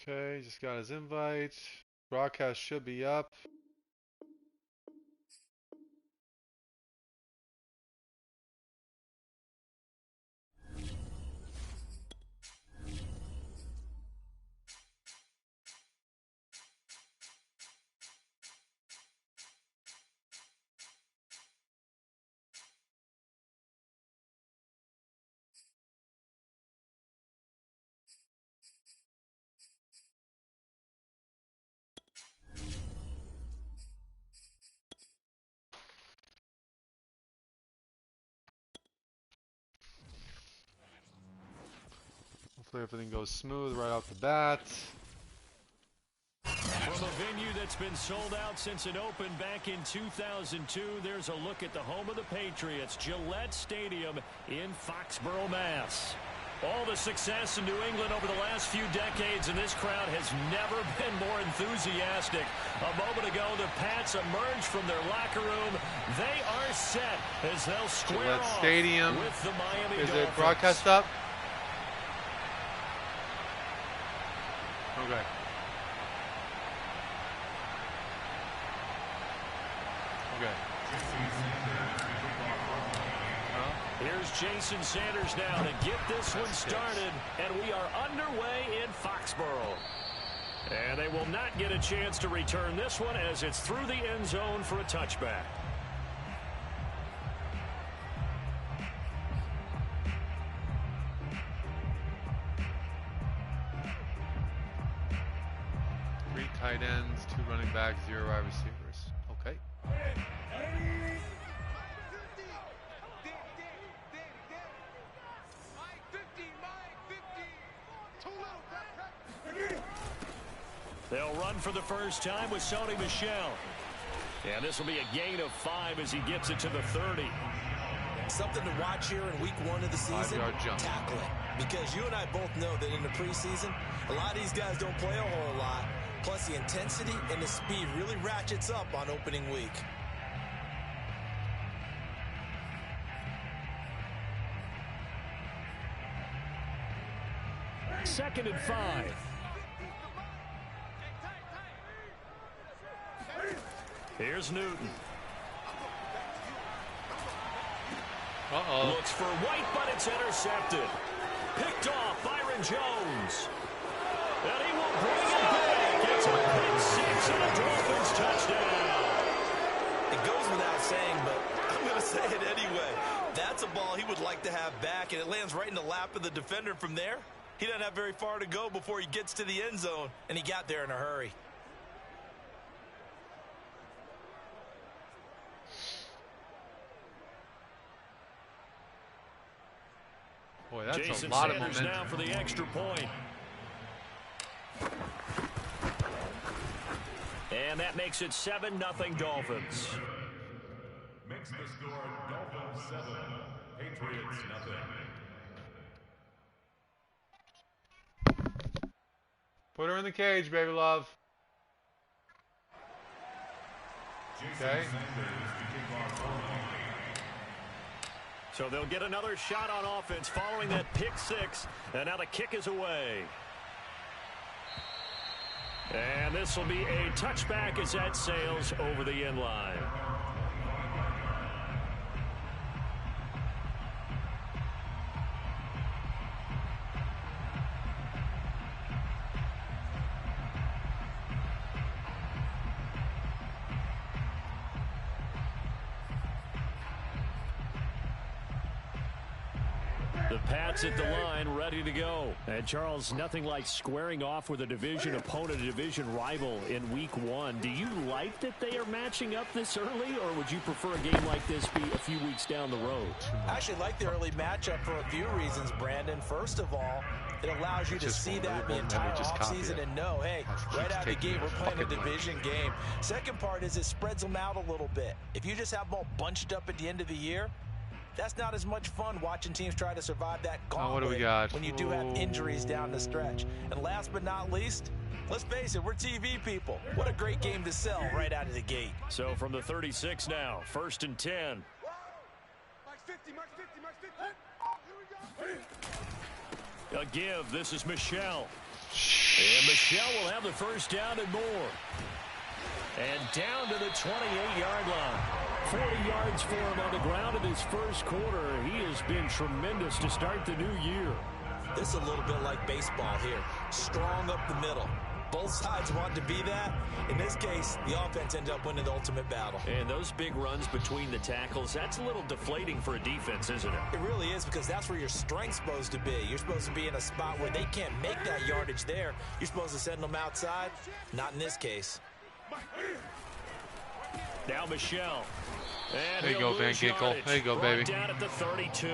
Okay, just got his invite. Broadcast should be up. Hopefully everything goes smooth right off the bat. From a venue that's been sold out since it opened back in 2002, there's a look at the home of the Patriots, Gillette Stadium in Foxborough, Mass. All the success in New England over the last few decades, and this crowd has never been more enthusiastic. A moment ago, the Pats emerged from their locker room. They are set as they'll square Gillette off Stadium. with the Miami Is Dolphins. it broadcast up? Okay. Okay. Here's Jason Sanders now to get this one started, and we are underway in Foxborough. And they will not get a chance to return this one as it's through the end zone for a touchback. Three tight ends, 2 running backs, 0 wide receivers. Okay. They'll run for the first time with Sony Michel. And this will be a gain of 5 as he gets it to the 30. Something to watch here in week 1 of the season, 5-yard jump. tackling. Because you and I both know that in the preseason, a lot of these guys don't play a whole lot. Plus, the intensity and the speed really ratchets up on opening week. Second and 5. Here's Newton. Uh-oh. Looks for White, but it's intercepted. Picked off Byron Jones. And he will bring it back. It's a pick six and a Dolphins touchdown. It goes without saying, but I'm going to say it anyway. That's a ball he would like to have back, and it lands right in the lap of the defender from there. He doesn't have very far to go before he gets to the end zone, and he got there in a hurry. Boy, that's Jason a lot Sanders of now momentum. for the extra point. And that makes it 7-0 Dolphins. Makes the score Dolphins 7, Patriots nothing. Put her in the cage, baby love. Okay. So they'll get another shot on offense following that pick six. And now the kick is away. And this will be a touchback as that sails over the end line. The Pats at the line, ready to go. And Charles, nothing like squaring off with a division opponent, a division rival in week 1. Do you like that they are matching up this early, or would you prefer a game like this be a few weeks down the road? I actually like the early matchup for a few reasons, Brandon. First of all, it allows you to see that the entire offseason and know, hey, right out of the gate, we're playing a division game. Second part is it spreads them out a little bit. If you just have them all bunched up at the end of the year, that's not as much fun watching teams try to survive that gauntlet what do we got? when you do have injuries down the stretch. And last but not least, let's face it, we're TV people. What a great game to sell right out of the gate. So from the 36 now, 1st and 10. A give. This is Michel. And Michelle will have the first down and more. And down to the 28-yard line. 40 yards for him on the ground in his first quarter. He has been tremendous to start the new year. This is a little bit like baseball here. Strong up the middle. Both sides want to be that. In this case, the offense ended up winning the ultimate battle. And those big runs between the tackles, that's a little deflating for a defense, isn't it? It really is, because that's where your strength's supposed to be. You're supposed to be in a spot where they can't make that yardage there. You're supposed to send them outside. Not in this case. Now Michelle. And there you go, Van Ginkel. There you go, baby. Down at the 32.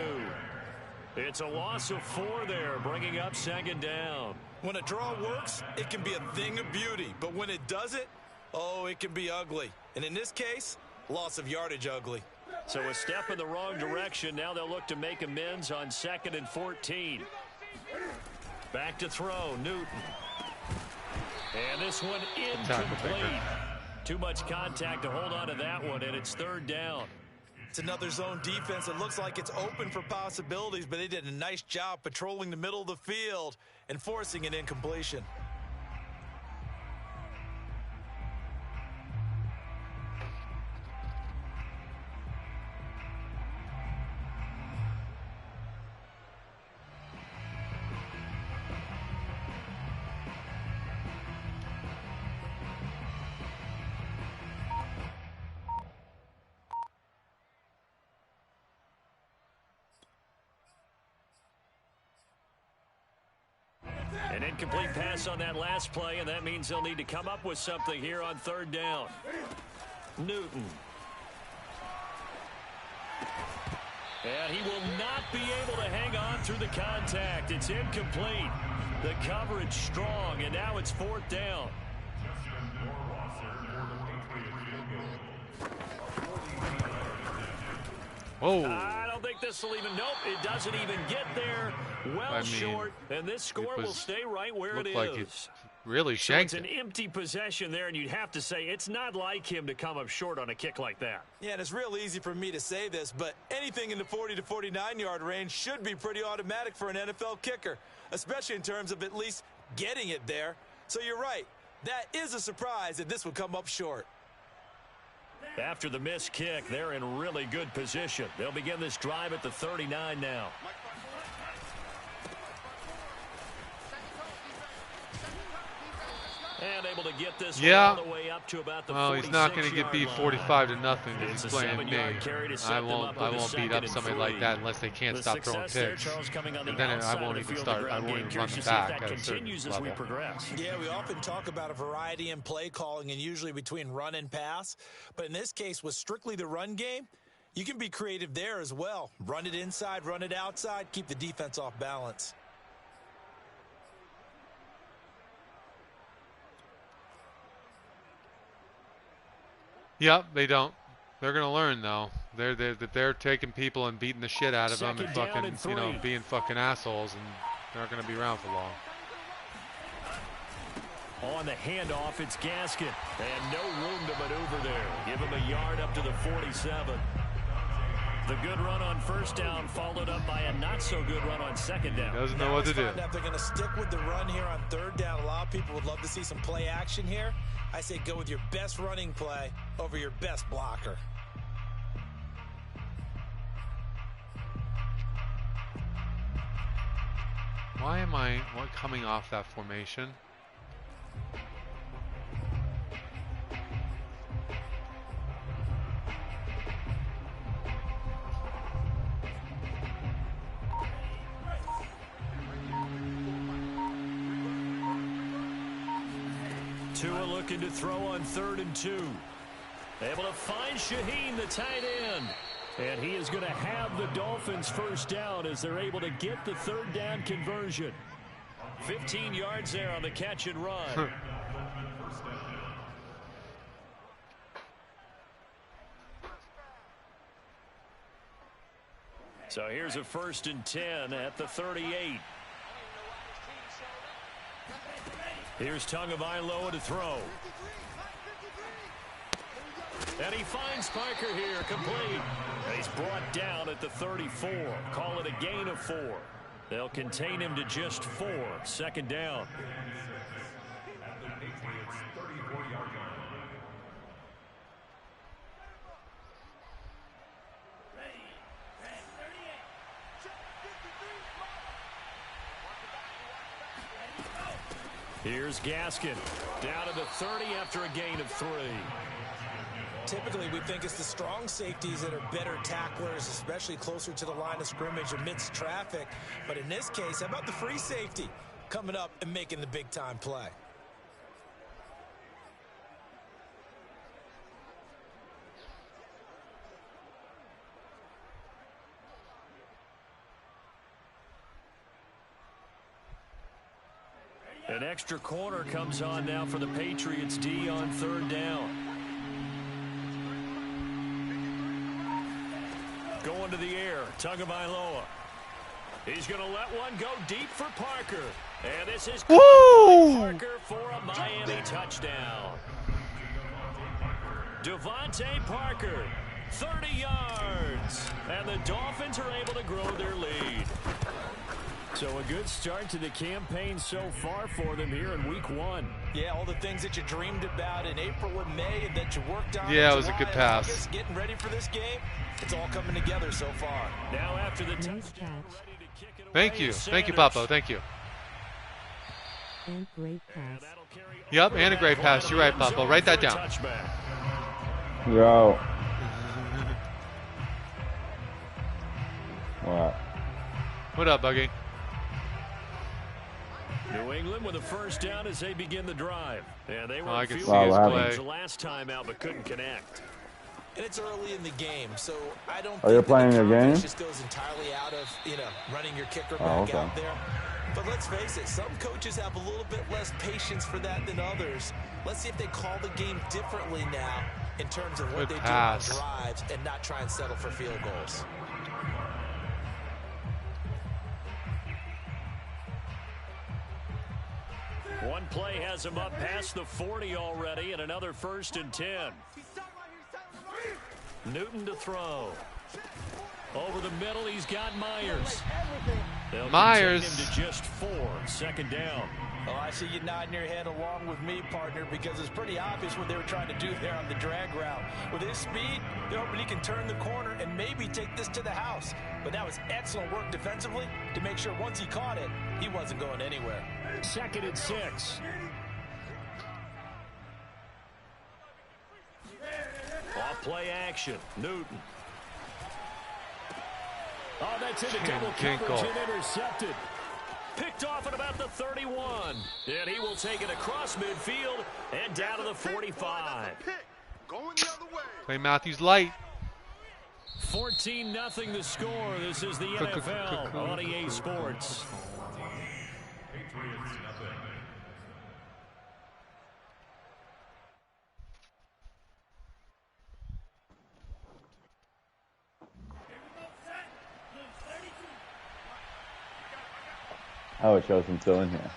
It's a loss of 4 there, bringing up second down. When a draw works, it can be a thing of beauty. But when it doesn't, oh, it can be ugly. And in this case, loss of yardage ugly. So a step in the wrong direction. Now they'll look to make amends on 2nd and 14. Back to throw, Newton. And this one incomplete. Too much contact to hold on to that one, and it's 3rd down. It's another zone defense. It looks like it's open for possibilities, but they did a nice job patrolling the middle of the field and forcing an incompletion. An incomplete pass on that last play, and that means they'll need to come up with something here on 3rd down. Newton. And he will not be able to hang on through the contact. It's incomplete. The coverage strong, and now it's 4th down. Whoa. I don't think this will even, nope, it doesn't even get there. Well short, and this score will stay right where it is. Like it really shanked so it's an empty possession there, and you'd have to say it's not like him to come up short on a kick like that. Yeah, and it's real easy for me to say this, but anything in the 40 to 49-yard range should be pretty automatic for an NFL kicker, especially in terms of at least getting it there. So you're right. That is a surprise that this would come up short. After the missed kick, they're in really good position. They'll begin this drive at the 39 now. And able to get this one all the way up to about the 46-yard line. He's not going to get beat 45-0 because he's playing me. I won't beat up somebody like that unless they can't stop throwing picks. And then I won't even start. I won't even run them back at a certain level. Yeah, we often talk about a variety in play calling and usually between run and pass. But in this case, with strictly the run game, you can be creative there as well. Run it inside, run it outside, keep the defense off balance. Yep, they don't. They're gonna learn though. They're taking people and beating the shit out of them and fucking being fucking assholes, and they're not gonna be around for long. On the handoff, it's Gaskin, and no room to maneuver there. Give him a yard up to the 47. The good run on 1st down followed up by a not-so-good run on 2nd down. Doesn't know what to do. If they're going to stick with the run here on 3rd down, a lot of people would love to see some play action here. I say go with your best running play over your best blocker. Why am I coming off that formation? Tua looking to throw on 3rd and 2. Able to find Shaheen, the tight end. And he is going to have the Dolphins' first down as they're able to get the 3rd down conversion. 15 yards there on the catch and run. So here's a 1st and 10 at the 38. Here's Tagovailoa to throw. And he finds Parker here, complete. And he's brought down at the 34. Call it a gain of 4. They'll contain him to just 4. Second down. At the Patriots' 34-yard line. Here's Gaskin. Down to the 30 after a gain of 3. Typically, we think it's the strong safeties that are better tacklers, especially closer to the line of scrimmage amidst traffic. But in this case, how about the free safety coming up and making the big-time play? An extra corner comes on now for the Patriots D on 3rd down. Going to the air, Tagovailoa. He's going to let one go deep for Parker. And this is Parker for a Miami touchdown. Devontae Parker, 30 yards. And the Dolphins are able to grow their lead. So a good start to the campaign so far for them here in week 1. Yeah, all the things that you dreamed about in April and May and that you worked on. Yeah, it was a good pass. August, getting ready for this game, it's all coming together so far. Now after the touchdown. Thank you. Thank you, Papo. Thank you. And great pass. Yep, and a great pass. You're right, Papo. Write that down. Yo. What? What up, Buggy? New England with a first down as they begin the drive. And they were I can see his play last time out but couldn't connect. And it's early in the game, so I don't think you playing your game? Just goes entirely out of, running your kicker back out there. But let's face it, some coaches have a little bit less patience for that than others. Let's see if they call the game differently now in terms of what they do on drives and not try and settle for field goals. One play has him up past the 40 already, and another 1st and 10. Newton to throw. Over the middle, he's got Myers. They'll Myers. Him to just 4. Second down. Oh, I see you nodding your head along with me, partner, because it's pretty obvious what they were trying to do there on the drag route. With his speed, they're hoping he can turn the corner and maybe take this to the house. But that was excellent work defensively to make sure once he caught it, he wasn't going anywhere. 2nd and 6. Off play action. Newton. Oh, that's into double coverage and intercepted. Picked off at about the 31. And he will take it across midfield and down to the 45. Play Matthews light. 14-0 the score. This is the NFL on EA Sports. Oh, it shows him still in here.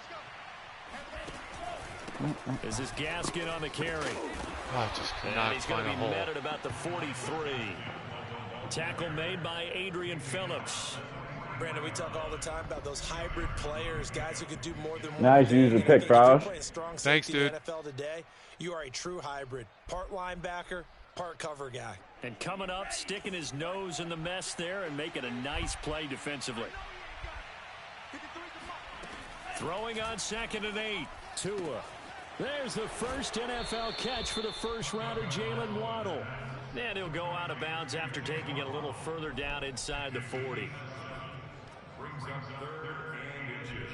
This is Gaskin on the carry. Oh, just could not he's going to find be a hole. met at about the 43. Tackle made by Adrian Phillips. Brandon, we talk all the time about those hybrid players, guys who could do more than one. Nice use of pick, Frost. Thanks, dude. NFL today, you are a true hybrid. Part linebacker, part cover guy. And coming up, sticking his nose in the mess there and making a nice play defensively. Throwing on 2nd and 8. Tua. There's the first NFL catch for the first rounder, Jalen Waddle. And he'll go out of bounds after taking it a little further down inside the 40. Brings up 3rd and inches.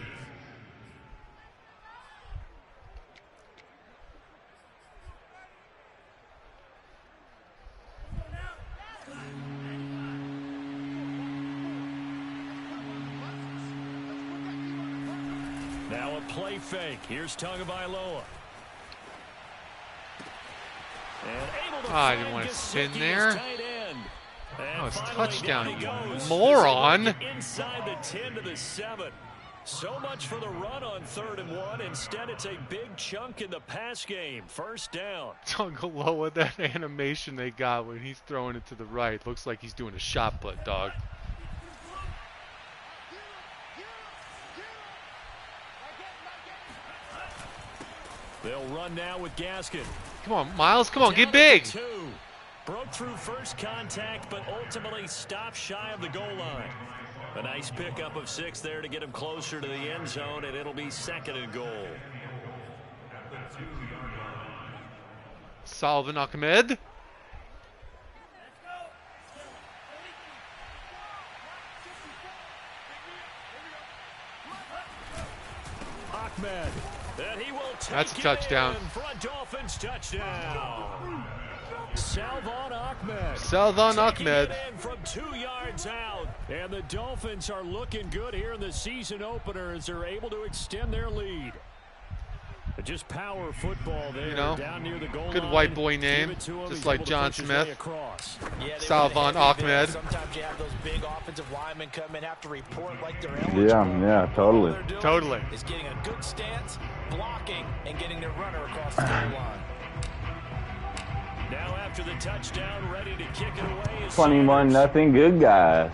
Now a play fake. Here's Tagovailoa. I didn't want to spin there. Oh, it's touchdown, you moron. Inside the 10 to the 7. So much for the run on 3rd and 1. Instead, it's a big chunk in the pass game. First down. Tagovailoa, that animation they got when he's throwing it to the right looks like he's doing a shot put, dog. They'll run now with Gaskin. Come on, Miles. Come on, get big. Broke through first contact, but ultimately stopped shy of the goal line. A nice pickup of 6 there to get him closer to the end zone, and it'll be 2nd and goal. Salvin Ahmed. Ahmed. And he will take That's a touchdown. For a Dolphins touchdown. Salvon Ahmed. Salvon Ahmed. From 2 yards out. And the Dolphins are looking good here in the season opener as they're able to extend their lead. But just power football there, you know, down near the goal good line. white boy name, just like John Smith. Salvon Ahmed. Sometimes you have those big offensive linemen come in, have to report like they're eligible. Yeah, totally. Totally. Is getting a good stance, blocking, and getting their runner across the goal line. Now after the touchdown, ready to kick it away. 21-0, good guys.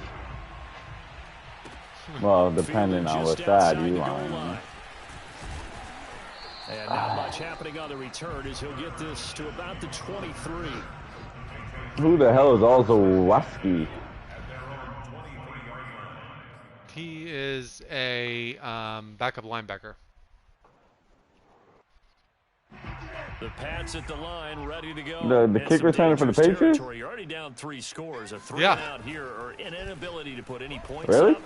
Well, depending on what side you on. And not much happening on the return as he'll get this to about the 23. Who the hell is Olszewski? He is a backup linebacker. The Pats at the line, ready to go. The kick returner for the Patriots? You're already down 3 scores. A 3 yeah. out here, or an inability to put any points really? up.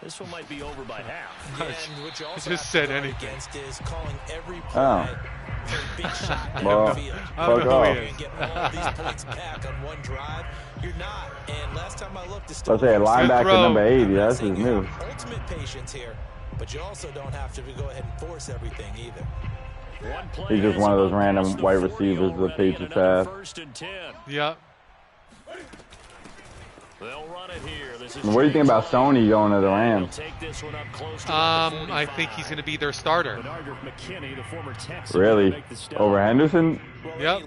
This one might be over by half. Yeah, and what you also just said anything. Against is calling every play for a big shot down the field. I don't know who he is. And get all these points back on one drive. You're not. And last time I looked, Let's say linebacker number 80. That's his new. Ultimate patience here, but you also don't have to go ahead and force everything either. He's just one of those random wide receivers the Patriots have. Yep. They'll run it here. What do you think about Sony going to the Rams? I think he's going to be their starter. Really? Over Henderson? Yep.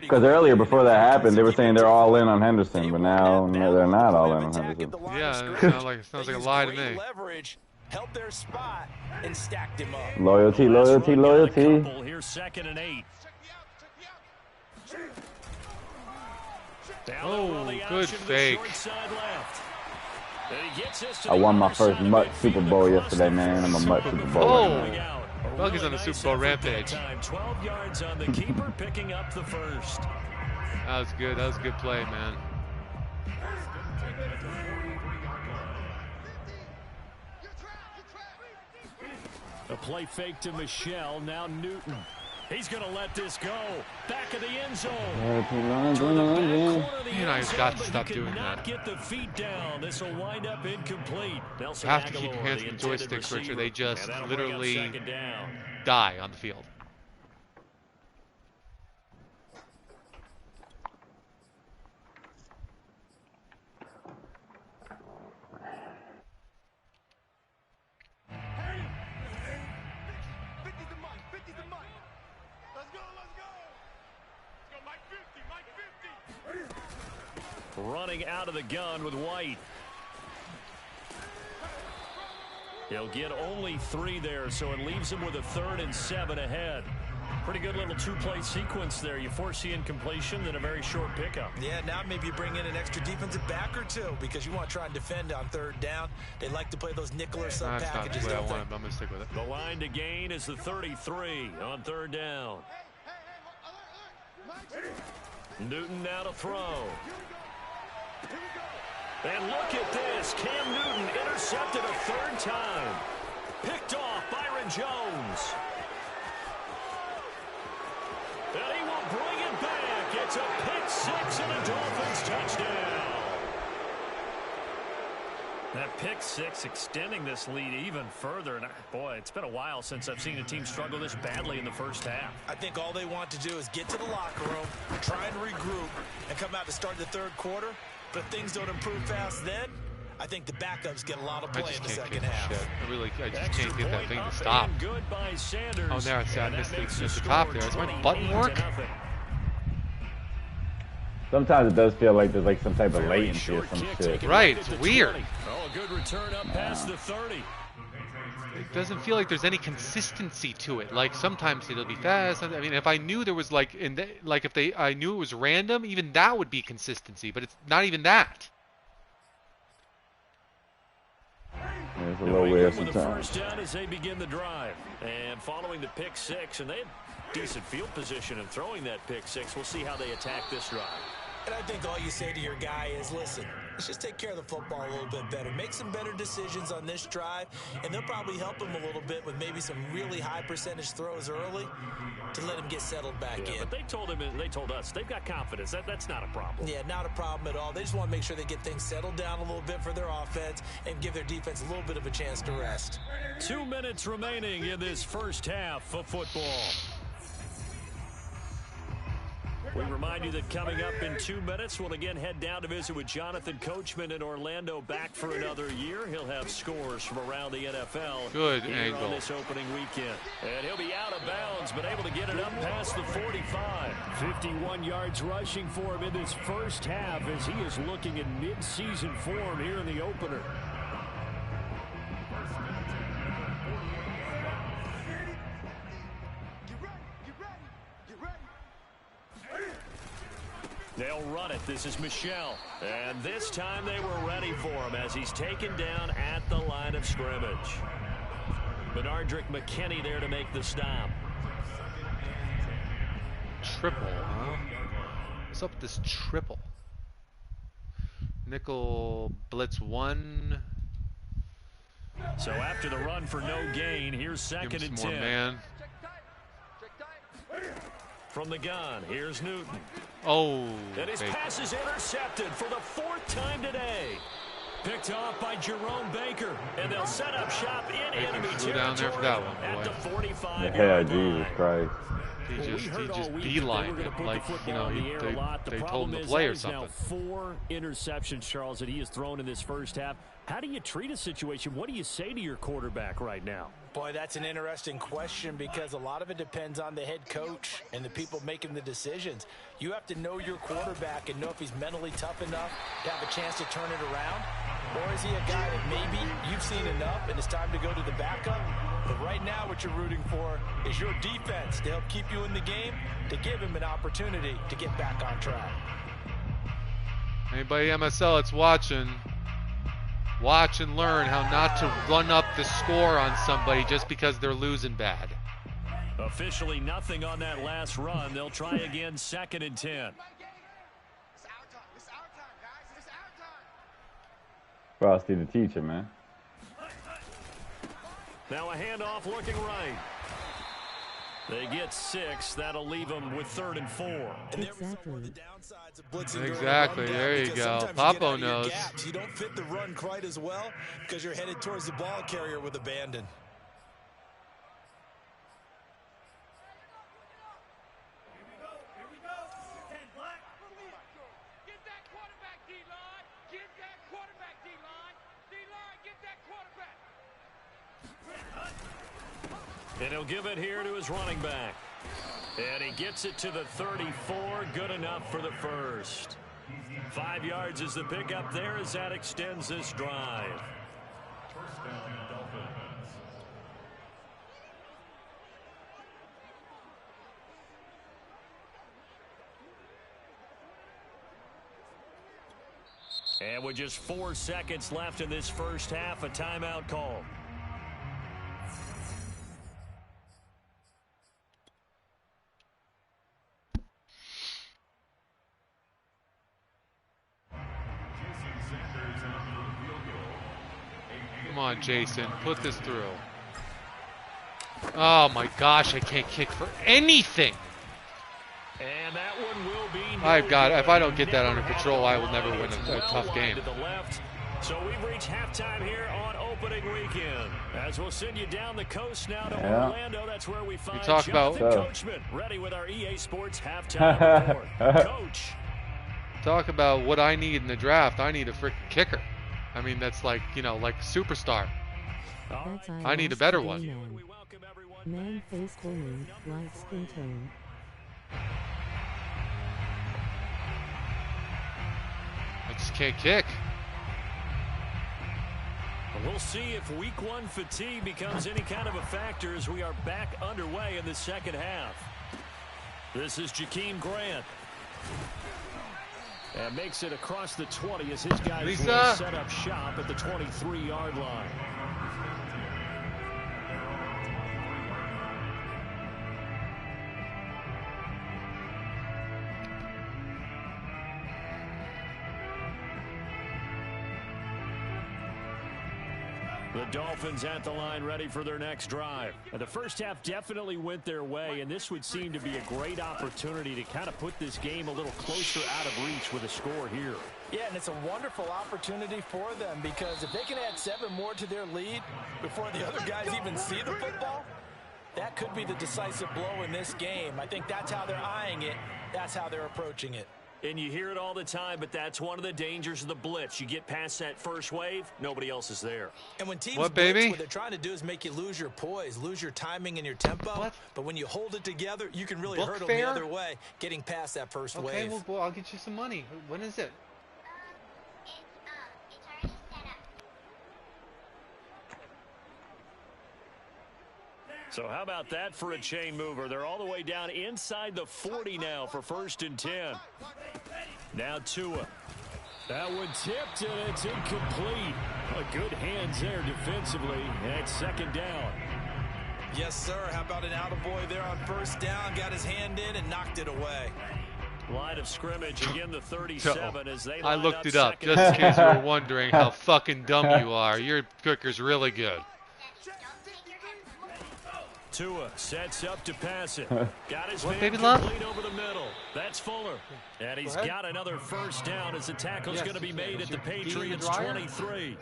Because earlier, before that happened, they were saying they're all in on Henderson, but now they're not all in on Henderson. Yeah, it sounds like a lie to me. Held their spot and stacked him up. Loyalty, loyalty, loyalty. Here's 2nd and 8. Oh, good fake. I won my first Mutt Super Bowl yesterday, man. I'm a Mutt Super Bowl. Oh, Buggy's on the Super Bowl rampage. 12 yards on the keeper, picking up the first. That was good. That was a good play, man. A play fake to Michelle. Now Newton. He's going to let this go. Back of the end zone. You know, he's got to stop doing that. Get the feet down. This will wind up incomplete. You have to keep your hands on the joysticks, Richard. They just literally die on the field. Running out of the gun with White. He'll get only 3 there, so it leaves him with a 3rd and 7 ahead. Pretty good little 2-play sequence there. You force the incompletion, then a very short pickup. Yeah, now maybe you bring in an extra defensive back or 2 because you want to try and defend on 3rd down. They like to play those nickel or sub packages. That's not the way I want it, but I'm going to stick with it. The line to gain is the 33 on 3rd down. Newton now to throw. And look at this. Cam Newton intercepted a 3rd time. Picked off Byron Jones. And he will bring it back. It's a pick 6 and a Dolphins touchdown. That pick 6 extending this lead even further. And boy, it's been a while since I've seen a team struggle this badly in the first half. I think all they want to do is get to the locker room, try and regroup, and come out to start the 3rd quarter. But if things don't improve fast then, I think the backups get a lot of play in the second half. I just can't get that thing to stop. Oh, there, I missed the top there. Does my button work? Sometimes it does feel like there's like some type of latency or some shit. Right, it's weird. Oh, a good return up past the 30. it doesn't feel like there's any consistency to it. Like sometimes it'll be fast. I mean, if I knew there was like I knew it was random, even that would be consistency. But it's not even that. It's a little weird sometimes. sometimes. First down as they begin the drive, and following the pick six, and they had decent field position in throwing that pick six. We'll see how they attack this drive. And I think all you say to your guy is, listen, let's just take care of the football a little bit better. Make some better decisions on this drive, and they'll probably help him a little bit with maybe some really high percentage throws early to let him get settled back in. But they told him, and they told us, they've got confidence. That's not a problem. Yeah, not a problem at all. They just want to make sure they get things settled down a little bit for their offense and give their defense a little bit of a chance to rest. 2 minutes remaining in this first half of football. We remind you that coming up in 2 minutes, we'll again head down to visit with Jonathan Coachman in Orlando, back for another year. He'll have scores from around the NFL. Good here angle. on this opening weekend. And he'll be out of bounds, but able to get it up past the 45. 51 yards rushing for him in this first half as he is looking in mid-season form here in the opener. They'll run it. This is Michelle. And this time they were ready for him as he's taken down at the line of scrimmage. Benardrick McKinney there to make the stop. Triple, huh? What's up with this triple? Nickel blitz 1. So after the run for no gain, here's second and 10. Man. From the gun, here's Newton. Oh, and his pass is intercepted for the 4th time today. Picked off by Jerome Baker, and they'll set up shop in enemy territory down there for that one, at the 45. Yeah, Jesus Christ. He just beelined it, like, you know, they told him to play or something. Now 4 interceptions, Charles, that he has thrown in this first half. How do you treat a situation? What do you say to your quarterback right now? Boy, that's an interesting question because a lot of it depends on the head coach and the people making the decisions. You have to know your quarterback and know if he's mentally tough enough to have a chance to turn it around. Or is he a guy that maybe you've seen enough and it's time to go to the backup? But right now what you're rooting for is your defense to help keep you in the game, to give him an opportunity to get back on track. Anybody MSL that's watching, watch and learn how not to run up the score on somebody just because they're losing bad. Officially nothing on that last run. They'll try again, 2nd and 10. Frosty the teacher, man. Now a handoff looking right. They get 6. That'll leave them with 3rd and 4. Exactly. There you go. Papo knows. You don't fit the run quite as well because you're headed towards the ball carrier with abandon. And he'll give it here to his running back. And he gets it to the 34. Good enough for the first. 5 yards is the pickup there as that extends this drive. First down, Dolphins. And with just 4 seconds left in this first half, a timeout call. Come on, Jason, put this through. Oh my gosh, I can't kick for anything. And that one will be I've got, if I don't get that under control, I will never win a tough game. To the left. So we've reached halftime here on opening weekend. As we'll send you down the coast now to Orlando. That's where we find Jonathan Coachman, ready with our EA Sports halftime report. Coach. Talk about what I need in the draft. I need a freaking kicker. I mean, that's like, you know, like superstar. I need a better one. Man face fully, light skin tone. I just can't kick. We'll see if week 1 fatigue becomes any kind of a factor as we are back underway in the second half. This is Jakeem Grant. And makes it across the 20 as his guys will set up shop at the 23-yard line. The Dolphins at the line ready for their next drive. And the first half definitely went their way, and this would seem to be a great opportunity to kind of put this game a little closer out of reach with a score here. Yeah, and it's a wonderful opportunity for them because if they can add 7 more to their lead before the other guys even see the football, that could be the decisive blow in this game. I think that's how they're eyeing it. That's how they're approaching it. And you hear it all the time, but that's one of the dangers of the blitz. You get past that first wave, nobody else is there. And when teams blitz, what they're trying to do is make you lose your poise, lose your timing and your tempo. But when you hold it together, you can really hurt them the other way, getting past that first wave. Okay, well, I'll get you some money. When is it? So how about that for a chain mover? They're all the way down inside the 40 now for 1st and 10. Now Tua. That one tipped and it's incomplete. Good hands there defensively at 2nd down. Yes, sir. How about an attaboy there on 1st down? Got his hand in and knocked it away. Line of scrimmage again, the 37 as they I looked it up just in case you were wondering how fucking dumb you are. Your kicker's really good. Tua sets up to pass it. Got his man complete over the middle. That's Fuller. And he's got another 1st down as the tackle's going to be made at the Patriots 23. Okay.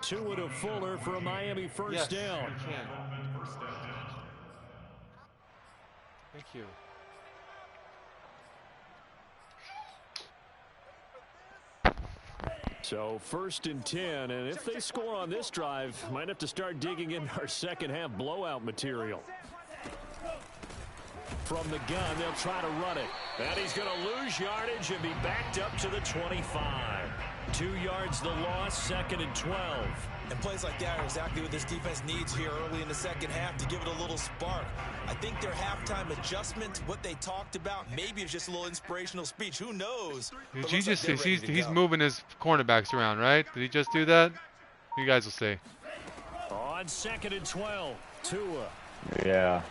Tua to Fuller for a Miami 1st down. Thank you. So 1st and 10, and if they score on this drive, might have to start digging in our second half blowout material. From the gun, they'll try to run it. And he's going to lose yardage and be backed up to the 25. 2 yards the loss, 2nd and 12. And plays like that are exactly what this defense needs here early in the second half to give it a little spark. I think their halftime adjustment, what they talked about, maybe it's just a little inspirational speech. Who knows? Did you just see he's moving his cornerbacks around, right? Did he just do that? You guys will see. On 2nd and 12, Tua. Yeah.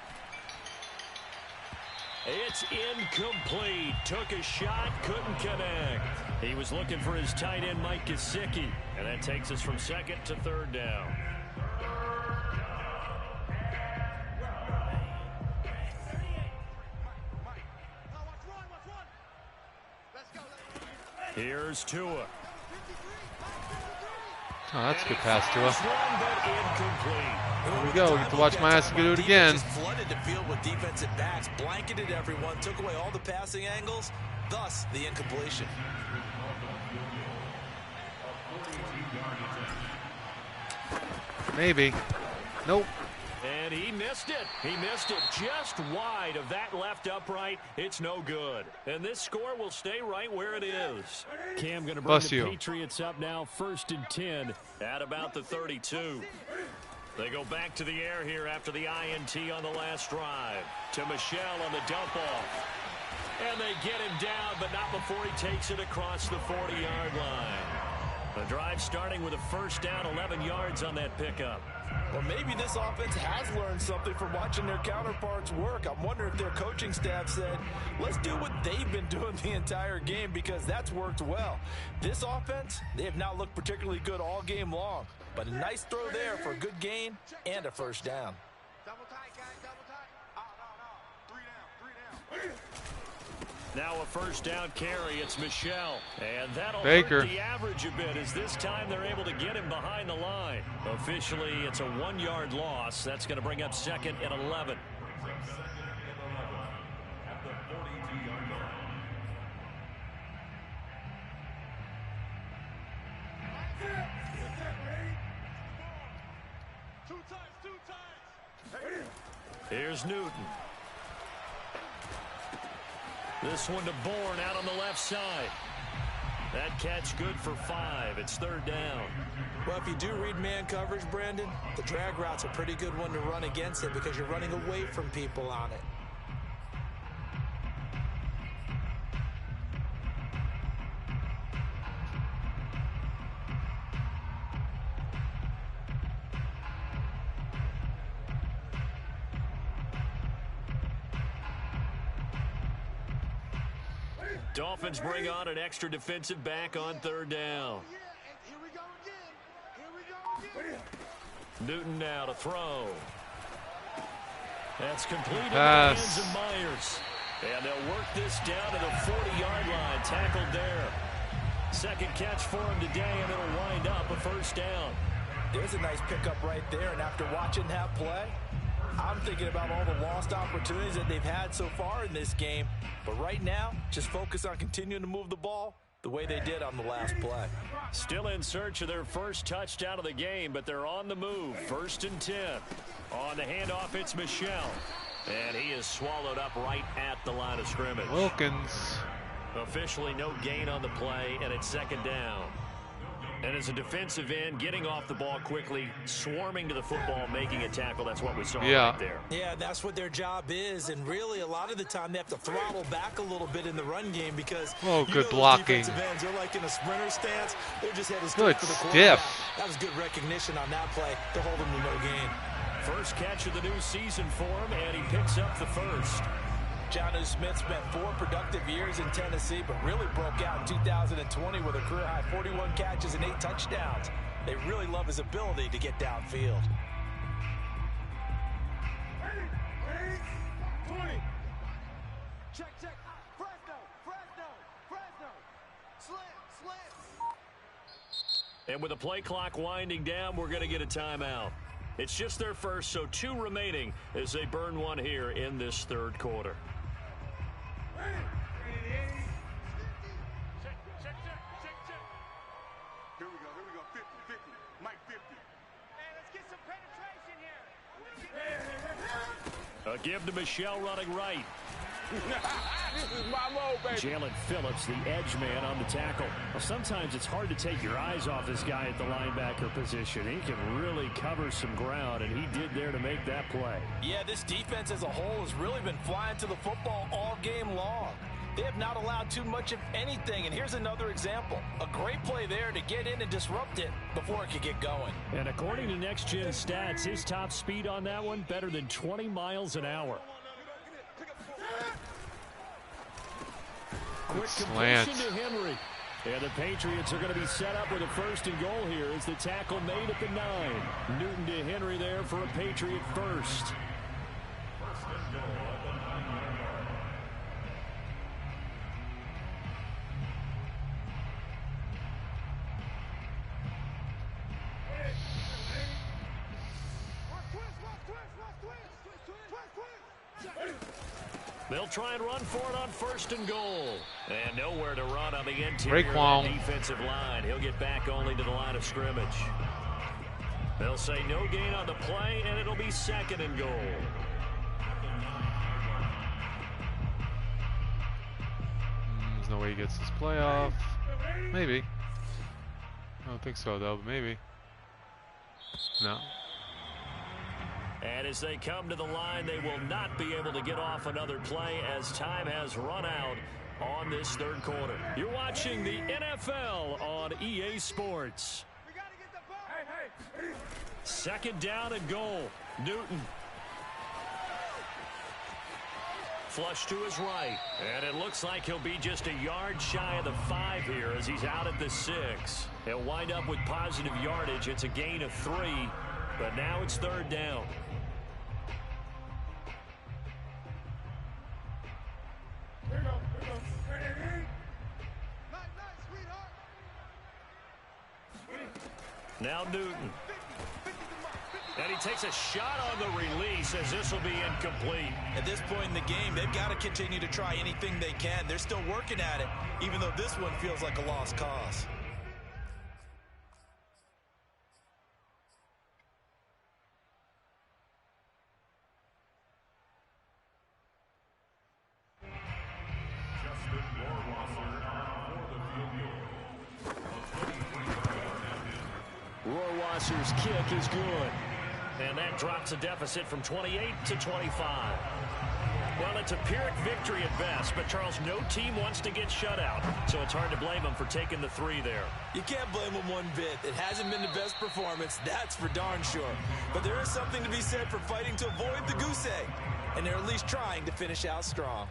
It's incomplete. Took a shot, couldn't connect. He was looking for his tight end, Mike Gesicki. And that takes us from 2nd to 3rd down. Here's Tua. Oh, that's a good pass, Tua. Here we go. Get to watch my ass do it again. Just flooded the field with defensive backs, blanketed everyone, took away all the passing angles, thus the incompletion. Maybe. Nope. And he missed it. He missed it just wide of that left upright. It's no good. And this score will stay right where it is. Cam going to bring the Patriots up now, 1st and 10 at about the 32. They go back to the air here after the INT on the last drive. To Michelle on the dump off. And they get him down, but not before he takes it across the 40-yard line. The drive starting with a 1st down, 11 yards on that pickup. Well, maybe this offense has learned something from watching their counterparts work. I'm wondering if their coaching staff said, let's do what they've been doing the entire game because that's worked well. This offense, they have not looked particularly good all game long. But a nice throw there for a good gain and a 1st down. Double tight, guys, double tight. Oh, no. 3 down. Now a 1st down carry. It's Michelle. And that'll Baker. hurt the average a bit as this time they're able to get him behind the line. Officially, it's a 1-yard loss. That's going to bring up 2nd and 11. Here's Newton. This one to Bourne out on the left side. That catch good for 5. It's 3rd down. Well, if you do read man coverage, Brandon, the drag route's a pretty good one to run against it because you're running away from people on it. Dolphins bring on an extra defensive back on 3rd down. Newton now to throw. That's completed in the hands of Myers. And they'll work this down to the 40-yard line. Tackled there. 2nd catch for him today, and it'll wind up a 1st down. There's a nice pickup right there, and after watching that play, I'm thinking about all the lost opportunities that they've had so far in this game. But right now, just focus on continuing to move the ball the way they did on the last play. Still in search of their first touchdown of the game, but they're on the move. 1st and 10. On the handoff, it's Michel. And he is swallowed up right at the line of scrimmage. Wilkins. Officially no gain on the play, and it's 2nd down. And as a defensive end, getting off the ball quickly, swarming to the football, making a tackle, that's what we saw right there. Yeah, that's what their job is, and really a lot of the time they have to throttle back a little bit in the run game because good blocking. Defensive ends, they're like in a sprinter stance. They're just headed good for the stiff. That was good recognition on that play. They're holding to no gain. First catch of the new season for him, and he picks up the 1st. Jonnu Smith spent 4 productive years in Tennessee, but really broke out in 2020 with a career-high 41 catches and 8 touchdowns. They really love his ability to get downfield. 20. Check. Fresno. Slant. And with the play clock winding down, we're going to get a timeout. It's just their first, so 2 remaining as they burn one here in this 3rd quarter. Check. Here we go. 50. Mike 50. Hey, let's get some penetration here. A give to Michel running right. This is my low, baby. Jalen Phillips, the edge man on the tackle. Well, sometimes it's hard to take your eyes off this guy at the linebacker position. He can really cover some ground, and he did there to make that play. Yeah, this defense as a whole has really been flying to the football all game long. They have not allowed too much of anything, and here's another example. A great play there to get in and disrupt it before it could get going. And according to Next Gen Stats, his top speed on that one, better than 20 miles an hour. Quick completion to Henry. And the Patriots are going to be set up with a 1st and goal here as the tackle made at the 9. Newton to Henry there for a Patriot 1st. They'll try and run for it on 1st and goal. And nowhere to run on the interior defensive line. He'll get back only to the line of scrimmage. They'll say no gain on the play, and it'll be 2nd and goal. There's no way he gets this playoff. Maybe. I don't think so, though, but maybe. No. And as they come to the line, they will not be able to get off another play as time has run out on this 3rd quarter. You're watching the NFL on EA Sports. 2nd down and goal. Newton. Flush to his right. And it looks like he'll be just a yard shy of the 5 here as he's out at the 6. He'll wind up with positive yardage. It's a gain of 3. But now it's 3rd down. Now Newton. And he takes a shot on the release as this will be incomplete. At this point in the game, they've got to continue to try anything they can. They're still working at it, even though this one feels like a lost cause. passer's kick is good. And that drops the deficit from 28 to 25. Well, it's a Pyrrhic victory at best, but Charles, no team wants to get shut out, so it's hard to blame them for taking the 3 there. You can't blame them one bit. It hasn't been the best performance, that's for darn sure. But there is something to be said for fighting to avoid the goose egg, and they're at least trying to finish out strong.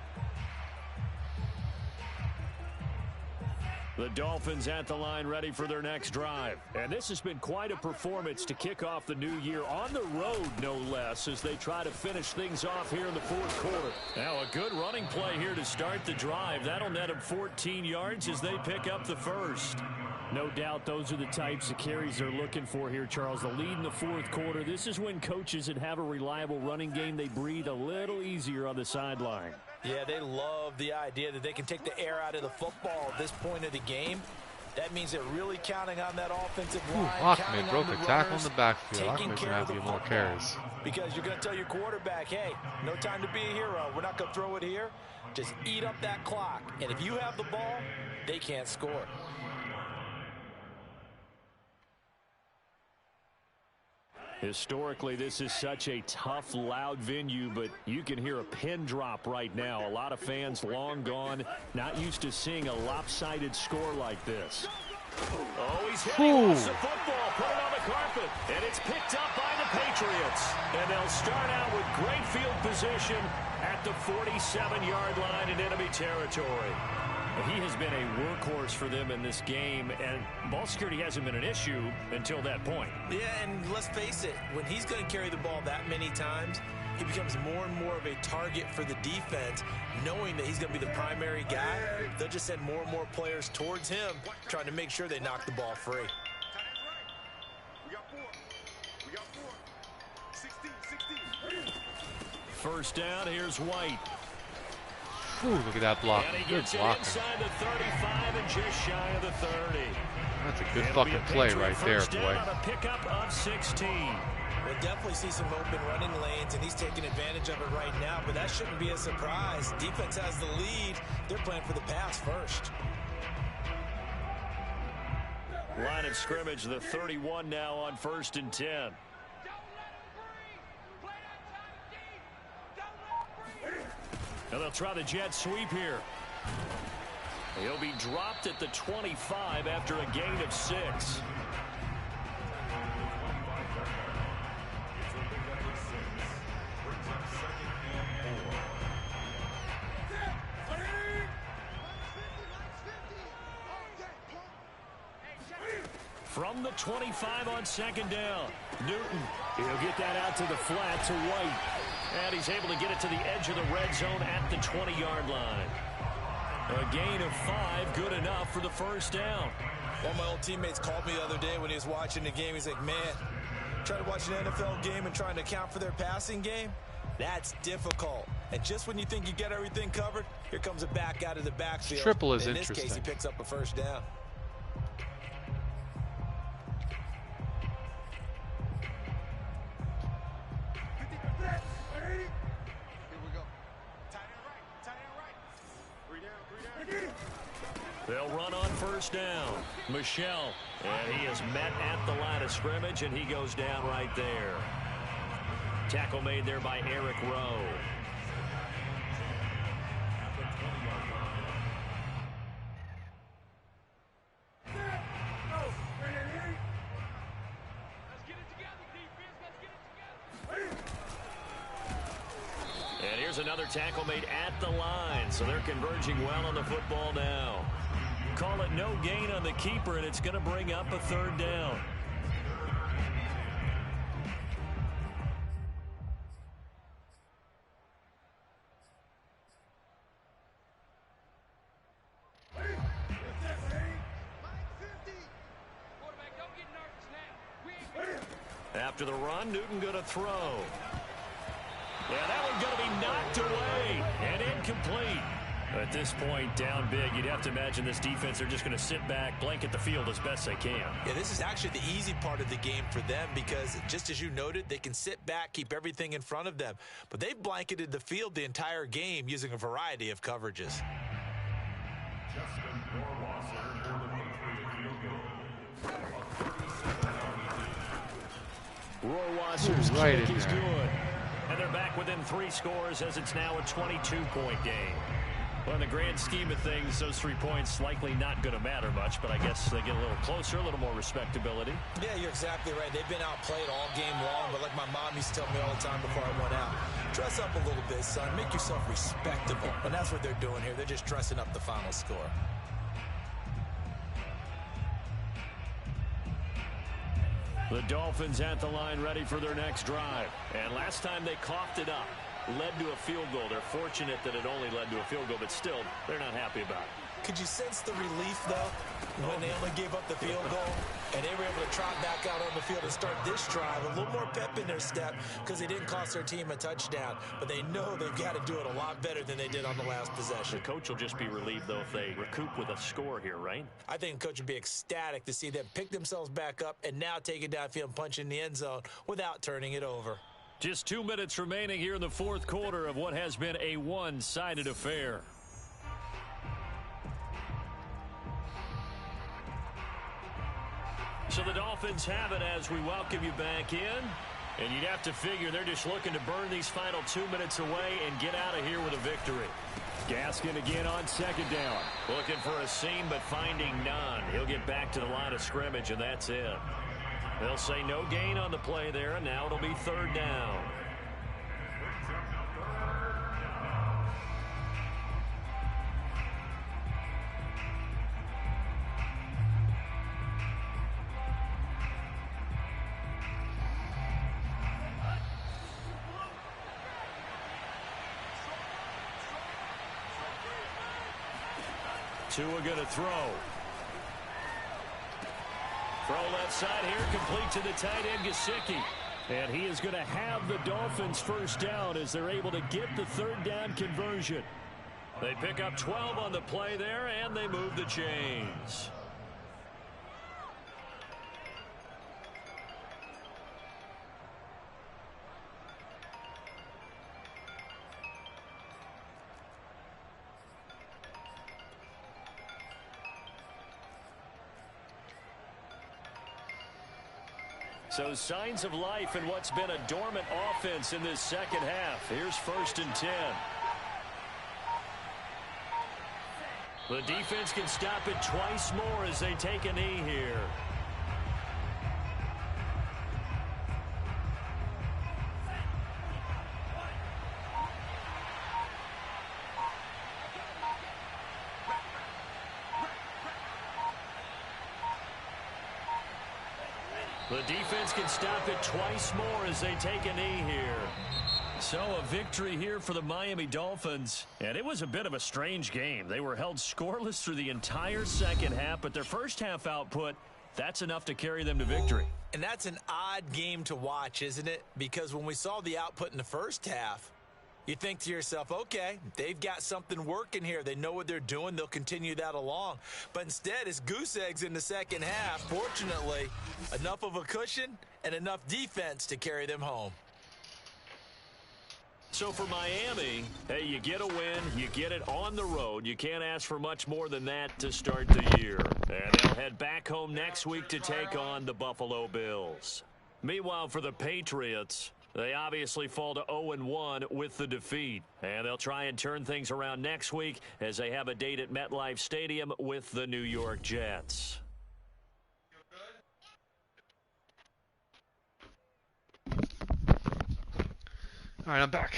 The Dolphins at the line ready for their next drive. And this has been quite a performance to kick off the new year on the road, no less, as they try to finish things off here in the 4th quarter. Now a good running play here to start the drive. That'll net them 14 yards as they pick up the first. No doubt those are the types of carries they're looking for here, Charles. The lead in the 4th quarter. This is when coaches that have a reliable running game, they breathe a little easier on the sideline. Yeah, they love the idea that they can take the air out of the football at this point of the game. That means they're really counting on that offensive line. Lockman broke a tackle in the backfield. Lockman's going to have to get more carries. Because you're going to tell your quarterback, hey, no time to be a hero. We're not going to throw it here. Just eat up that clock. And if you have the ball, they can't score. Historically, this is such a tough, loud venue, but you can hear a pin drop right now. A lot of fans long gone, not used to seeing a lopsided score like this. Oh, he's hitting the football, put it on the carpet, and it's picked up by the Patriots. And they'll start out with great field position at the 47-yard line in enemy territory. He has been a workhorse for them in this game, and ball security hasn't been an issue until that point. Yeah, and let's face it, when he's going to carry the ball that many times, he becomes more and more of a target for the defense, knowing that he's going to be the primary guy. They'll just send more and more players towards him, trying to make sure they knock the ball free. We got 4. We got 4. 16, 16. First down, here's White. Ooh, look at that block. And he Good gets block. it inside the 35 and just shy of the 30. That's a good fucking play right there, boy. On a pickup of 16. We'll definitely see some open running lanes, and he's taking advantage of it right now, but that shouldn't be a surprise. Defense has the lead. They're playing for the pass first. Line of scrimmage, the 31 now on 1st and 10. And they'll try the jet sweep here. He'll be dropped at the 25 after a gain of 6. From the 25 on 2nd down. Newton, he'll get that out to the flat to White. And he's able to get it to the edge of the red zone at the 20-yard line. A gain of 5, good enough for the first down. One of my old teammates called me the other day when he was watching the game. He's like, man, trying to watch an NFL game and trying to account for their passing game, that's difficult. And just when you think you get everything covered, here comes a back out of the backfield. Triple is in interesting. In this case, he picks up a first down. They'll run on first down. Michelle, and he is met at the line of scrimmage, and he goes down right there. Tackle made there by Eric Rowe. And here's another tackle made at the line, so they're converging well on the football now. Call it no gain on the keeper, and it's going to bring up a 3rd down. After the run, Newton going to throw. Yeah, that one's going to be knocked away and incomplete. At this point, down big, you'd have to imagine this defense, they're just going to sit back, blanket the field as best they can. Yeah, this is actually the easy part of the game for them because, just as you noted, they can sit back, keep everything in front of them. But they've blanketed the field the entire game using a variety of coverages. Rohrwasser's right kick in is there. good. And they're back within 3 scores as it's now a 22-point game. Well, in the grand scheme of things, those 3 points likely not going to matter much, but I guess they get a little closer, a little more respectability. Yeah, you're exactly right. They've been outplayed all game long, but like my mom used to tell me all the time before I went out, dress up a little bit, son. Make yourself respectable. And that's what they're doing here. They're just dressing up the final score. The Dolphins at the line ready for their next drive. And last time they coughed it up, led to a field goal. They're fortunate that it only led to a field goal, but still, they're not happy about it. Could you sense the relief, though, when they only gave up the field goal and they were able to trot back out on the field and start this drive? A little more pep in their step because they didn't cost their team a touchdown, but they know they've got to do it a lot better than they did on the last possession. The coach will just be relieved, though, if they recoup with a score here, right? I think the coach would be ecstatic to see them pick themselves back up and now take it downfield and punch in the end zone without turning it over. Just 2 minutes remaining here in the fourth quarter of what has been a one-sided affair. So the Dolphins have it as we welcome you back in. And you'd have to figure they're just looking to burn these final 2 minutes away and get out of here with a victory. Gaskin again on second down. Looking for a seam, but finding none. He'll get back to the line of scrimmage, and that's it. They'll say no gain on the play there, and now it'll be third down. Tua going to throw. Throw left side here, complete to the tight end, Gesicki. And he is going to have the Dolphins first down as they're able to get the third down conversion. They pick up 12 on the play there, and they move the chains. So signs of life in what's been a dormant offense in this second half. Here's 1st and 10. The defense can stop it twice more as they take a knee here. The defense can stop it twice more as they take a knee here. So a victory here for the Miami Dolphins. And it was a bit of a strange game. They were held scoreless through the entire second half, but their first half output, that's enough to carry them to victory. And that's an odd game to watch, isn't it? Because when we saw the output in the first half, you think to yourself, okay, they've got something working here. They know what they're doing. They'll continue that along. But instead, it's goose eggs in the second half. Fortunately, enough of a cushion and enough defense to carry them home. So for Miami, hey, you get a win, you get it on the road. You can't ask for much more than that to start the year. And they'll head back home next week to take on the Buffalo Bills. Meanwhile, for the Patriots, they obviously fall to 0-1 with the defeat. And they'll try and turn things around next week as they have a date at MetLife Stadium with the New York Jets. All right, I'm back.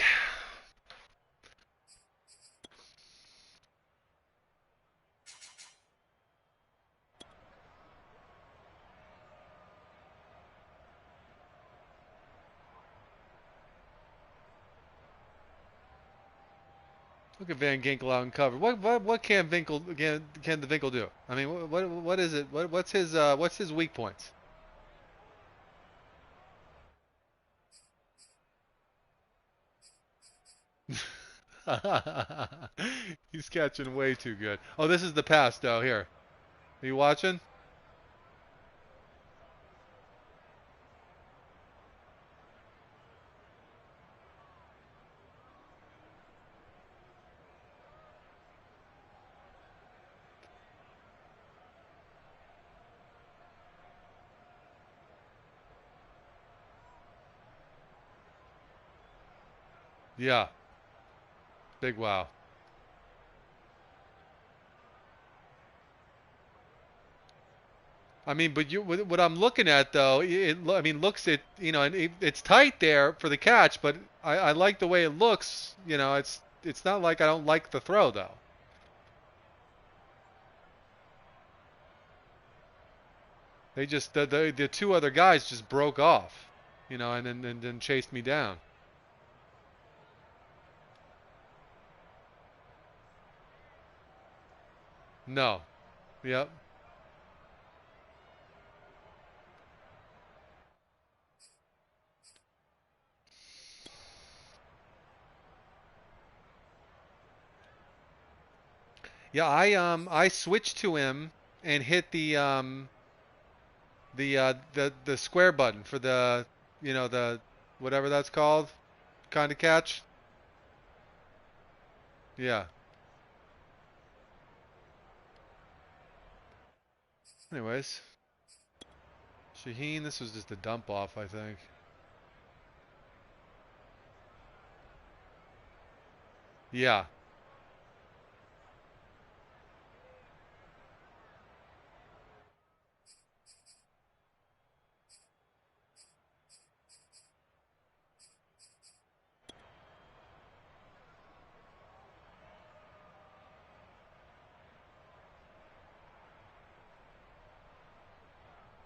Look at Van Ginkel out in cover. What can the Vinkel do? I mean, what is it? What's his weak points? He's catching way too good. Oh, this is the pass, though. Here. Are you watching? Yeah. Big wow. I mean, but what I'm looking at though, I mean, looks at and it's tight there for the catch, but I like the way it looks. It's not like I don't like the throw though. They just the two other guys just broke off, and then chased me down. No. Yep. Yeah, I switched to him and hit the square button for the whatever that's called kind of catch. Yeah. Anyways, Shaheen, this was just a dump off, I think. Yeah.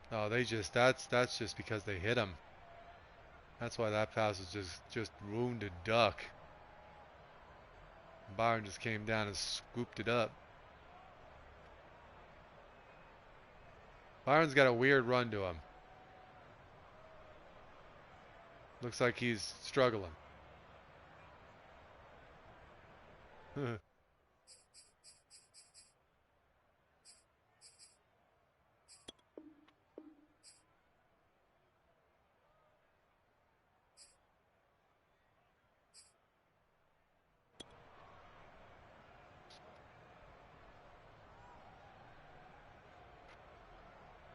Oh, that's just because they hit him. That's why that pass was just wounded duck. Byron just came down and scooped it up. Byron's got a weird run to him. Looks like he's struggling.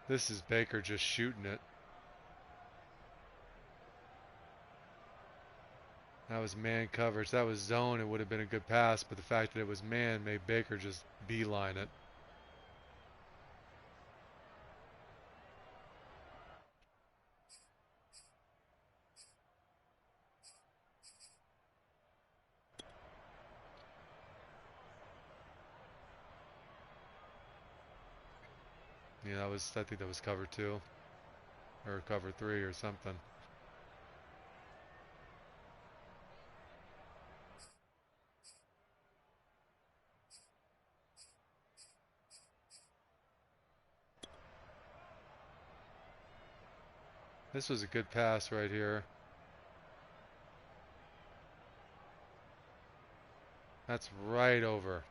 This is Baker just shooting it. That was man coverage. That was zone. It would have been a good pass, but the fact that it was man made Baker just beeline it. Yeah, I think that was cover 2 or cover 3 or something. This was a good pass right here. That's right over.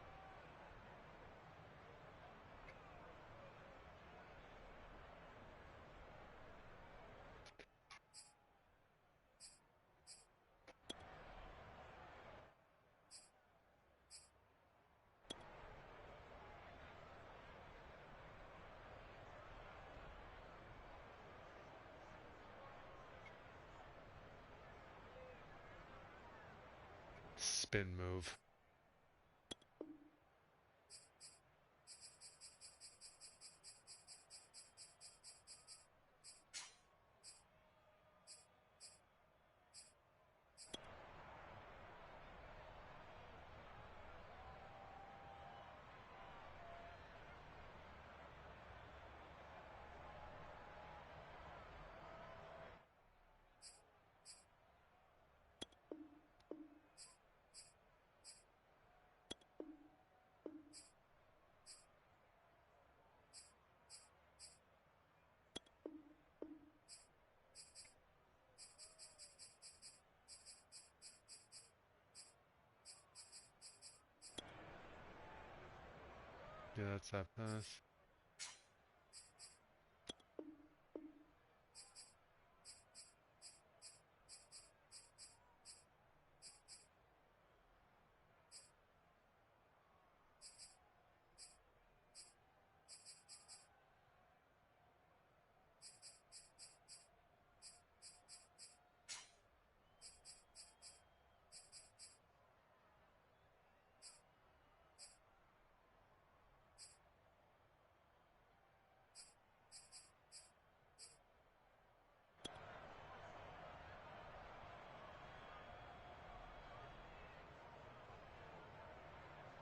Spin move. Yeah, that's that pass.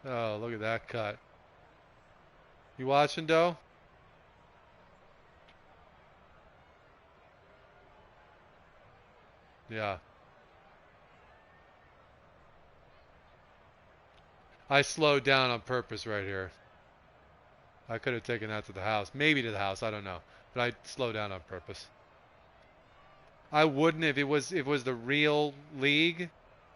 Oh, look at that cut. You watching, Doe? Yeah. I slowed down on purpose right here. I could have taken that to the house. Maybe to the house, I don't know. But I slowed down on purpose. I wouldn't if it was the real league,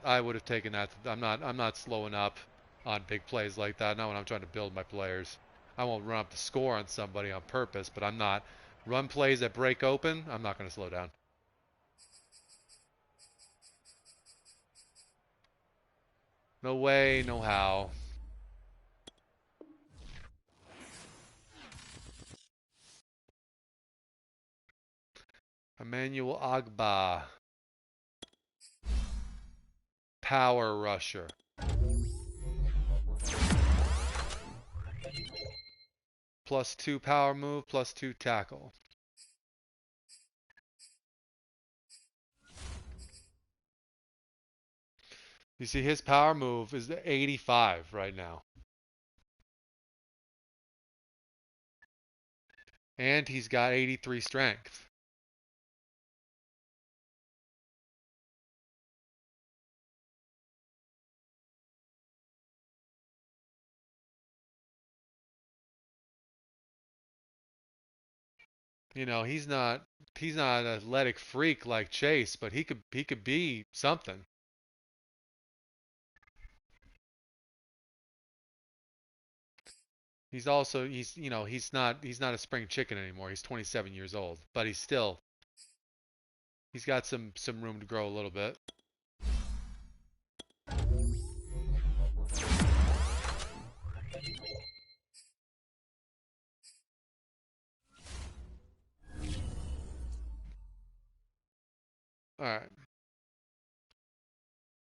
I would have taken that. I'm not slowing up on big plays like that. Not when I'm trying to build my players. I won't run up the score on somebody on purpose, but I'm not run plays that break open, I'm not going to slow down. No way, no how. Emmanuel Agba. Power rusher. +2 power move, +2 tackle. You see his power move is 85 right now. And he's got 83 strength. You know, he's not an athletic freak like Chase, but he could be something. He's you know, he's not a spring chicken anymore. He's 27 years old, but he's got some room to grow a little bit. All right.